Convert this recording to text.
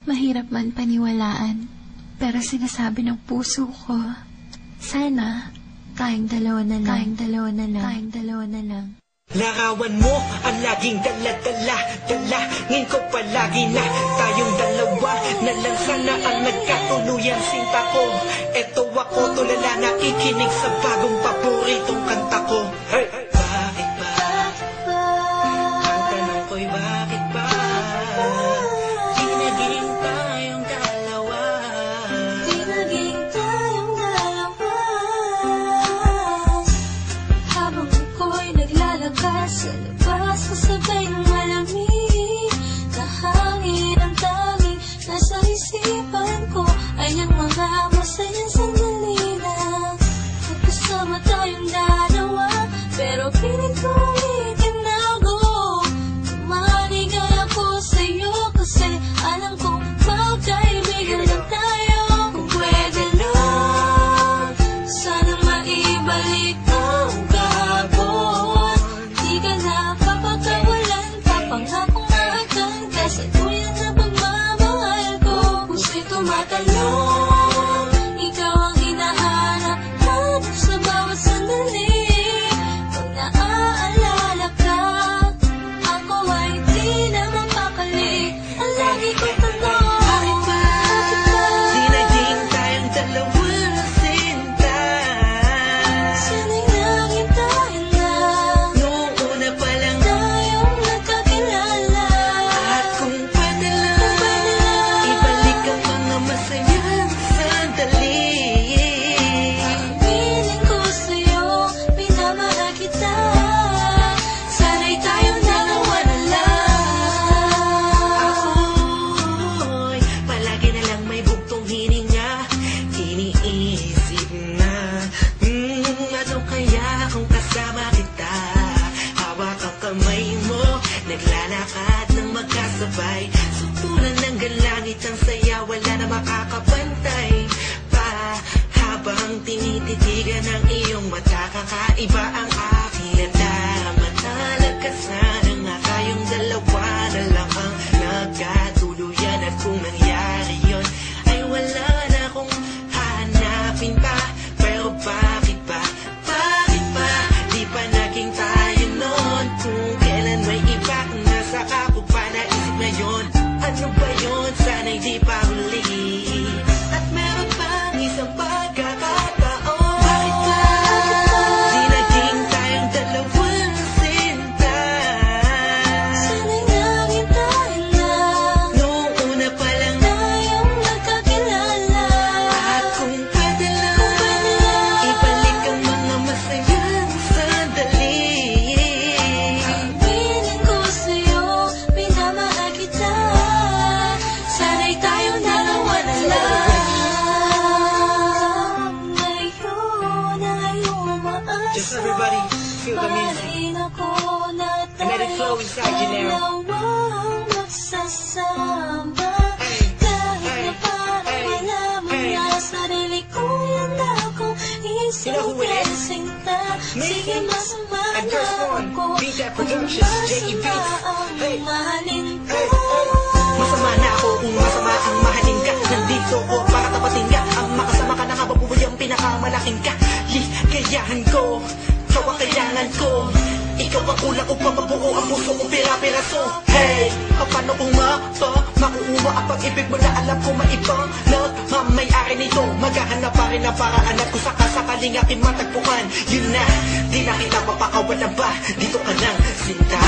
Mahirap man paniwalaan, pero sinasabi ng puso ko, sana tayong dalawa na lang, tayong dalawa na lang. Larawan mo ang laging dala-dala, dalangin ko palagi na tayong dalawa na lang sana ang nagkatuluyan sinta ko. Eto ako tulala nakikinig sa bagong paboritong kanta ko. Hey! Bakit ba? Ang tanong ko'y bakit ba? Di naging tayong dalawa. Di naging tayong dalawa. Habang ako'y naglalakad sa labas, kasabay ng malamig na hangin, ang tanging nasa isipan ko ay ang mga masayang sandali na magkasama tayong dalawa. Pero piling ko itinago, tumaligay ako sa'yo kasi alam kong magkaibigan lang tayo. Kung pwede lang, sana maibalik ang kahapon. Di ka na papakawalan, papangakong naagad kasi tuloy na pagmamahal ko. Puso'y tumatalon, ikaw ang hinahanap hanap sa bawat sandali. Pag naaalala ka, ako ay di na mapakali. Ang lagi ko tanong, bakit ba? Di naging tayong dalawa na sinta. Sana'y naging tayo na Noong una pa lang tayong nagkakilala. at kung pwede lang, ibalik ang mga masayang sandali. Piling ko sa'yo, minamahal kita. Sana'y tayong dalawa na lang. Ako'y palagi na lang may bugtong hininga. Iniisip na ano kaya kung kasama kita? Hawak ang kamay mo, naglalakad ng magkasabay. Sutulan ng galangit ang saya, wala na makakapantay pa. Habang tinititigan ng iyong mata, kakaiba ang aking nadama. Nalagkasan nga tayong dalawa na lang ang nagkatuluyan. At kung nangyari yun, ay wala na akong hanapin pa. Pero bakit ba? Bakit ba? Di pa naging tayo noon. Kung kailan may iba, nasa ako pa naisip na yun. Ano ba yun? Sana'y di pa huli. At meron pang isang pagkakataon. Bakit ba? Di naging tayong dalawa na sinta. Sana'y naging tayo na Noong una pa lang tayong nagkakilala. at kung pwede lang, ibalik ang mga masayang sandali. Piling ko sa'yo, minamahal kita. Sana'y tayong dalawa na lang. Ngayon ay umaasa. Just everybody feel the music. Mahalin ako na And let it flow inside you now. dalawang magsasama. Hey, Kahit hey, na parang hey, wala mo hey. na sarili ko yan akong You know who it is? isusinta. Sige, masama And na first one, ako Beat That kung Productions, J.E. masama Beats. ang Hey, mahalin ko. hey, hey. Masama na ako kung masama ang mahalin ka. Nandito ko para tapatin ka. Ang makasama ka na habang buhay ang pinakamalaking ka. Ligayahan ko, ikaw ang kailangan ko. Ikaw ang kulang upang mabuo ang puso kong pira-piraso. Hey, paano kung makuha ang pag-ibig mo na alam ko maibang nagmamayari nito. Maghahanap pa rin ang paraan at kung sakasakaling aking matagpuan. Yun na, di na kita mapakawalan ba? Dito ka lang, sinta.